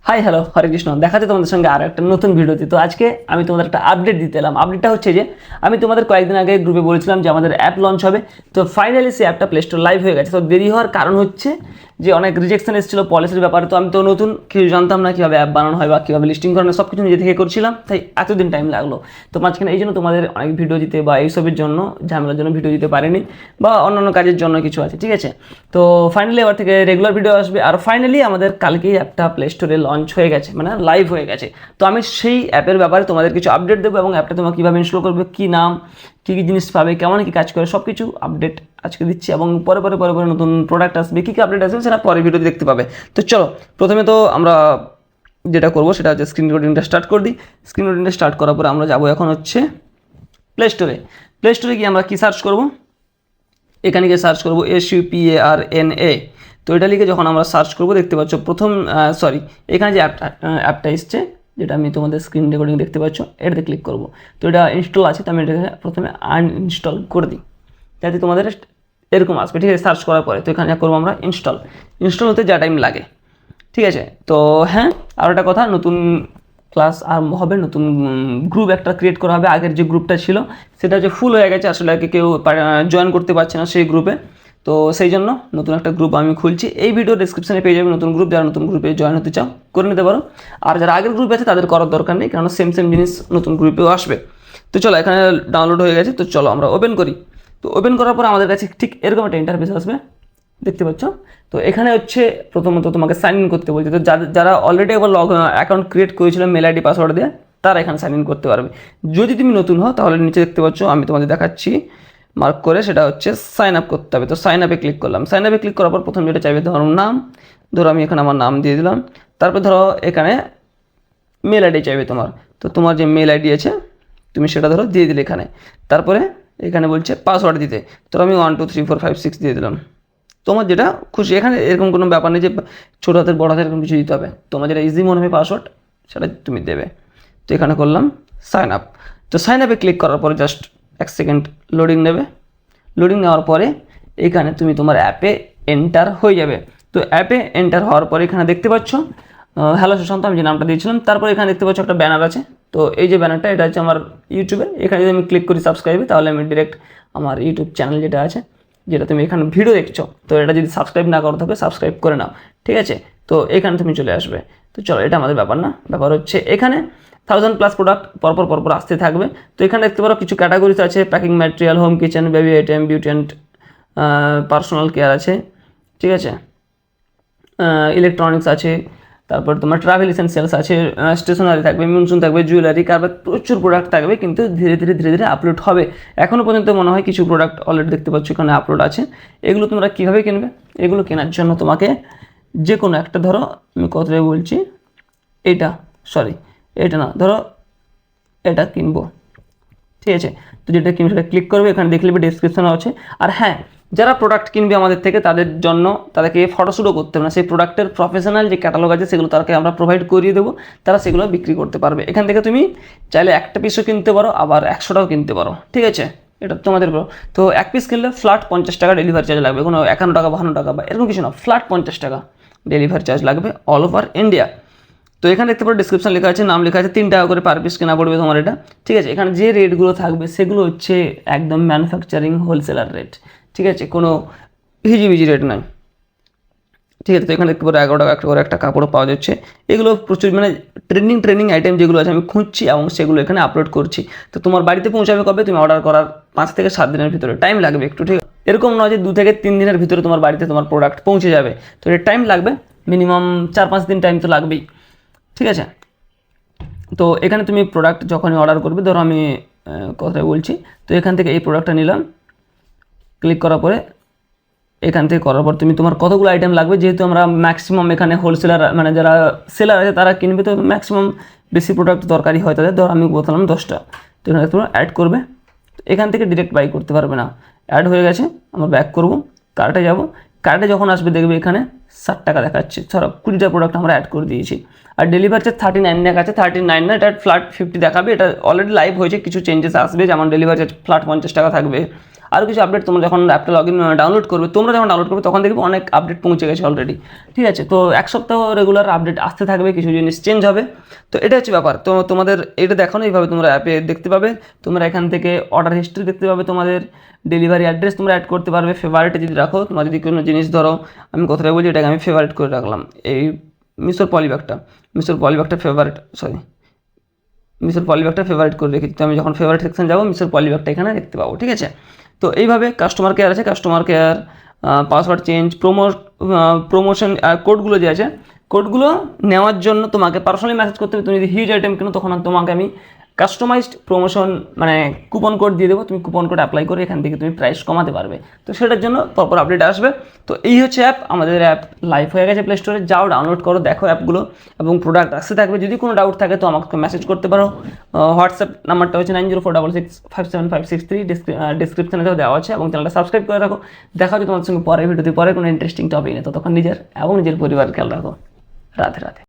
Hi hello হরে কৃষ্ণ, দেখাচ্ছে তোমাদের সঙ্গে আর একটা নতুন ভিডিওতে। তো আজকে আমি তোমাদের একটা আপডেট দিতে এলাম। আপডেটটা হচ্ছে যে আমি তোমাদের কয়েকদিন আগে গ্রুপে বলেছিলাম যে আমাদের অ্যাপ লঞ্চ হবে। তো ফাইনালি সেই অ্যাপটা প্লে স্টোর লাইভ হয়ে গেছে। তো দেরি হওয়ার কারণ হচ্ছে যে অনেক রিজেকশন এসেছিলো পলিসির ব্যাপারে। তো আমি তো নতুন কিছু জানতাম না কীভাবে অ্যাপ বানানো হয় বা কীভাবে লিস্টিং করানো, সব কিছু নিজে থেকে করছিলাম, তাই এতদিন টাইম লাগলো। তো মাঝখানে এই জন্য তোমাদের অনেক ভিডিও দিতে বা এইসবের জন্য ঝামেলার জন্য ভিডিও দিতে পারিনি, বা অন্যান্য কাজের জন্য কিছু আছে, ঠিক আছে। তো ফাইনালি এবার থেকে রেগুলার ভিডিও আসবে। আর ফাইনালি আমাদের কালকেই অ্যাপটা প্লে স্টোরে লঞ্চ হয়ে গেছে, মানে লাইভ হয়ে গেছে। তো আমি সেই অ্যাপের ব্যাপারে তোমাদের কিছু আপডেট দেবো এবং অ্যাপটা তোমরা কীভাবে ইনস্টল করবে, কী নাম, কী কী জিনিস পাবে, কেমন কী কাজ করে, সব কিছু আপডেট আজকে দিচ্ছি। এবং পরে নতুন প্রোডাক্ট আসবে, কী কী আপডেট আসবে সেটা পরে ভিডিওতে দেখতে পাবে। তো চলো, প্রথমে তো আমরা যেটা করবো সেটা হচ্ছে স্ক্রিন রেকর্ডিংটা স্টার্ট করে দিই। স্ক্রিন রেকর্ডিংটা স্টার্ট করার পরে আমরা যাবো এখন হচ্ছে প্লে স্টোরে। প্লে স্টোরে গিয়ে আমরা কী সার্চ করবো, এখানে গিয়ে সার্চ করবো SUPARNA। তো এটা লিখে যখন আমরা সার্চ করবো দেখতে পাচ্ছ প্রথম এখানে যে অ্যাপটা এসছে, যেটা আমি তোমাদের স্ক্রিন রেকর্ডিং দেখতে পাচ্ছ, এটাতে ক্লিক করবো। তো এটা ইনস্টল আছে, তো আমি এটাকে প্রথমে আনইনস্টল করে দিই, যাতে তোমাদের এরকম আসবে, ঠিক আছে। সার্চ করার পরে তো এখানে করবো আমরা ইনস্টল হতে যা টাইম লাগে, ঠিক আছে। তো হ্যাঁ, আর একটা কথা, নতুন ক্লাস আরম্ভ হবে, নতুন গ্রুপ একটা ক্রিয়েট করা হবে। আগের যে গ্রুপটা ছিল সেটা হচ্ছে ফুল হয়ে গেছে, আসলে কেউ জয়েন করতে পারছে না সেই গ্রুপে। তো সেই জন্য নতুন একটা গ্রুপ আমি খুলছি। এই ভিডিও ডিসক্রিপশনে পেয়ে যাবে নতুন গ্রুপ, যারা নতুন গ্রুপে জয়েন হতে চাও করে নিতে পারো। আর যারা আগের গ্রুপে আছে তাদের করার দরকার নেই, কারণ সেম জিনিস নতুন গ্রুপেও আসবে। তো চলো, এখানে ডাউনলোড হয়ে গেছে, তো চলো আমরা ওপেন করি। তো ওপেন করার পর আমাদের কাছে ঠিক এরকম একটা ইন্টারফেস আসবে, দেখতে পাচ্ছ। তো এখানে হচ্ছে প্রথমত তোমাকে সাইন ইন করতে বলছে। তো যারা অলরেডি একবার অ্যাকাউন্ট ক্রিয়েট করেছিল মেল আইডি পাসওয়ার্ড দিয়ে, তারা এখানে সাইন ইন করতে পারবে। যদি তুমি নতুন হও তাহলে নিচে দেখতে পাচ্ছ, আমি তোমাদের দেখাচ্ছি মার্ক করে, সেটা হচ্ছে সাইন আপ করতে হবে। তো সাইন আপে ক্লিক করলাম। সাইন আপে ক্লিক করার পর প্রথম যেটা চাইবে ধরো নাম, ধরো আমি এখানে আমার নাম দিয়ে দিলাম। তারপর ধরো এখানে মেল আইডি চাইবে তোমার, তো তোমার যে মেল আইডি আছে তুমি সেটা ধরো দিয়ে দিলে এখানে। তারপরে এখানে বলছে পাসওয়ার্ড দিতে, তো আমি 1 2 3 4 5 6 দিয়ে দিলাম। তোমার যেটা খুশি, এখানে এরকম কোনো ব্যাপার নেই যে ছোটো হাতের বড় হাতের এরকম কিছু দিতে হবে, তোমার যেটা ইজি মনে হবে পাসওয়ার্ড সেটা তুমি দেবে। তো এখানে করলাম সাইন আপ। তো সাইন আপে ক্লিক করার পরে জাস্ট 1 সেকেন্ড লোডিং নেবে। লোডিং নেওয়ার পরে এখানে তুমি তোমার অ্যাপে এন্টার হয়ে যাবে। তো অ্যাপে এন্টার হওয়ার পরে এখানে দেখতে পাচ্ছ হ্যালো সুশান্ত, আমি যে নামটা দিয়েছিলাম। তারপর এখানে দেখতে পাচ্ছ একটা ব্যানার আছে। তো এই যে ব্যানারটা, এটা হচ্ছে আমার ইউটিউবের। এখানে যদি আমি ক্লিক করি সাবস্ক্রাইবে, তাহলে আমি ডিরেক্ট আমার ইউটিউব চ্যানেল যেটা আছে, যেটা তুমি এখানে ভিডিও দেখছো, তো এটা যদি সাবস্ক্রাইব না করো থাকে সাবস্ক্রাইব করে নাও, ঠিক আছে। তো এখানে তুমি চলে আসবে। তো চলো, এটা আমাদের ব্যাপার না, ব্যাপার হচ্ছে এখানে 1000+ প্রোডাক্ট পরপর আসতে থাকবে। তো এখানে দেখতে পারো কিছু ক্যাটাগরিজ আছে, packing material, home kitchen, baby item, beauty and personal care আছে, ঠিক আছে। ইলেকট্রনিক্স আছে, তারপর তোমার ট্রাভেল এসেনশিয়ালস আছে, স্টেশনারি থাকবে, মিউনসুন থাকবে, জুয়েলারি, কারবার, প্রচুর প্রোডাক্ট থাকবে, কিন্তু ধীরে ধীরে আপলোড হবে। এখনও পর্যন্ত মনে হয় কিছু প্রোডাক্ট অলরেডি দেখতে পাচ্ছ এখানে আপলোড আছে। এগুলো তোমরা কীভাবে কিনবে, এগুলো কেনার জন্য তোমাকে যে কোনো একটা, ধরো আমি কথাটাই বলছি, এটা না, ধরো এটা কিনবো, ঠিক আছে। তো যেটা কিনবে সেটা ক্লিক করবে, এখানে দেখলে ডিসক্রিপশনও আছে। আর হ্যাঁ, যারা প্রোডাক্ট কিনবে আমাদের থেকে, তাদের জন্য তাদেরকে ফটোশ্যুটও করতে হবে না। সেই প্রোডাক্টের প্রফেশনাল যে ক্যাটালগ আছে সেগুলো তাদেরকে আমরা প্রোভাইড করিয়ে দেবো, তারা সেগুলো বিক্রি করতে পারবে। এখান থেকে তুমি চাইলে একটা পিসও কিনতে পারো, আবার 100টাও কিনতে পারো, ঠিক আছে। এটা তোমাদের বলো। তো এক পিস কিনলে ফ্ল্যাট 50 টাকা ডেলিভারি চার্জ লাগবে, কোনো 51 টাকা 52 টাকা বা এরকম কিছু না, ফ্ল্যাট 50 টাকা ডেলিভারি চার্জ লাগবে অল ওভার ইন্ডিয়া। তো এখানে দেখতে পারো ডিসক্রিপশন লেখা আছে, নাম লেখা আছে, 3 টাকা করে পার পিস কেনা পড়বে তোমার এটা, ঠিক আছে। এখানে যে রেটগুলো থাকবে সেগুলো হচ্ছে একদম ম্যানুফ্যাকচারিং হোলসেলার রেট, ঠিক আছে, কোনো হিজিবিজি রেট নয়, ঠিক আছে। তো এখানে দেখতে পারো 11 টাকা একটা করে একটা কাপড়ও পাওয়া যাচ্ছে। এগুলো প্রচুর, মানে ট্রেন্ডিং আইটেম যেগুলো আছে আমি খুঁজছি এবং সেগুলো এখানে আপলোড করছি। তো তোমার বাড়িতে পৌঁছাবে কবে, তুমি অর্ডার করার 5 থেকে 7 দিনের ভিতরে, টাইম লাগবে একটু, ঠিক আছে। এরকম নয় যে 2 থেকে 3 দিনের ভিতরে তোমার বাড়িতে তোমার প্রোডাক্ট পৌঁছে যাবে। তো এটা টাইম লাগবে, মিনিমাম 4-5 দিন টাইম তো লাগবেই, ঠিক আছে। তো এখানে তুমি প্রোডাক্ট যখনই অর্ডার করবে, ধরো আমি কথাই বলছি, তো এখান থেকে এই প্রোডাক্টটা নিলাম। ক্লিক করার পরে এখান থেকে করার পর তুমি তোমার কতগুলো আইটেম লাগবে, যেহেতু আমরা ম্যাক্সিমাম এখানে হোলসেলার, মানে যারা সেলার আছে তারা কিনবে, তো ম্যাক্সিমাম বেশি প্রোডাক্ট দরকারই হয় তাদের। ধরো আমি বললাম 10টা, তো এখানে তোমরা অ্যাড করবে। এখান থেকে ডিরেক্ট বাই করতে পারবে না, অ্যাড হয়ে গেছে। আমরা ব্যাক করব, কার্টে যাব। কার্টে যখন আসবে দেখবে এখানে 60 টাকা দেখাচ্ছে, ধরো 20টা প্রোডাক্ট আমরা অ্যাড করে দিয়েছি। আর ডেলিভারি চার্জ 39 দেখাচ্ছে, 39 না, এটা ফ্ল্যাট 50 দেখাবে। এটা অলরেডি লাইভ হয়েছে, কিছু চেঞ্জেস আসবে, যেমন ডেলিভারি চার্জ ফ্ল্যাট 50 টাকা থাকবে। আরও কিছু আপডেট তোমরা যখন অ্যাপটা ডাউনলোড করবে তখন দেখবে অনেক আপডেট পৌঁছে গেছে অলরেডি। ঠিক আছে, তো এক সপ্তাহ রেগুলার আপডেট আসতে থাকবে, কিছু জিনিস চেঞ্জ হবে। তো এটা হচ্ছে ব্যাপার। তো তোমাদের এটা দেখানো এইভাবে তোমরা অ্যাপে দেখতে পাবে। তোমরা এখান থেকে অর্ডার হিস্ট্রি দেখতে পাবে, তোমাদের ডেলিভারি অ্যাড্রেস তোমরা অ্যাড করতে পারবে, ফেভারিটে যদি রাখো। তোমার যদি কোনো জিনিস ধরো, আমি কথাটা বলছি, এটাকে আমি ফেভারিট করে রাখলাম, এই মিশোর পলিব্যাগটা ফেভারিট করে রেখেছি। তো আমি যখন ফেভারিট সেকশন যাবো, মিশোর পলিব্যাগটা এখানে দেখতে পাবো। ঠিক আছে, তো এইভাবে কাস্টমার কেয়ার আছে, customer care, password change, promotion, আর কোডগুলো যে আছে, কোডগুলো নেওয়ার জন্য তোমাকে পার্সোনালি মেসেজ করতে হবে। তুমি যদি হিউজ আইটেম কেনো তখন তোমাকে আমি কাস্টমাইজড প্রমোশন মানে কুপন কোড দিয়ে দেবো, তুমি কুপন কোড অ্যাপ্লাই করে এখান থেকে তুমি প্রাইস কমাতে পারবে। তো সেটার জন্য প্রপার আপডেট আসবে। তো এই হচ্ছে অ্যাপ, আমাদের অ্যাপ লাইভ হয়ে গেছে প্লে স্টোরে, যাও ডাউনলোড করো, দেখো অ্যাপগুলো, এবং প্রোডাক্ট আসতে থাকবে। যদি কোনো ডাউট থাকে তো আমাকে মেসেজ করতে পারো। হোয়াটসঅ্যাপ নাম্বারটা হচ্ছে 9046657563, ডিসক্রিপশনে দেওয়া আছে, এবং চ্যানেলটা সাবস্ক্রাইব করে রাখো। দেখা হচ্ছে তোমার সঙ্গে পরের ভিডিওতে, পরে কোনো ইন্টারেস্টিং টপিক নেই। ততক্ষণ নিজের এবং নিজের পরিবারের খেয়াল রাখো। রাধে রাধে।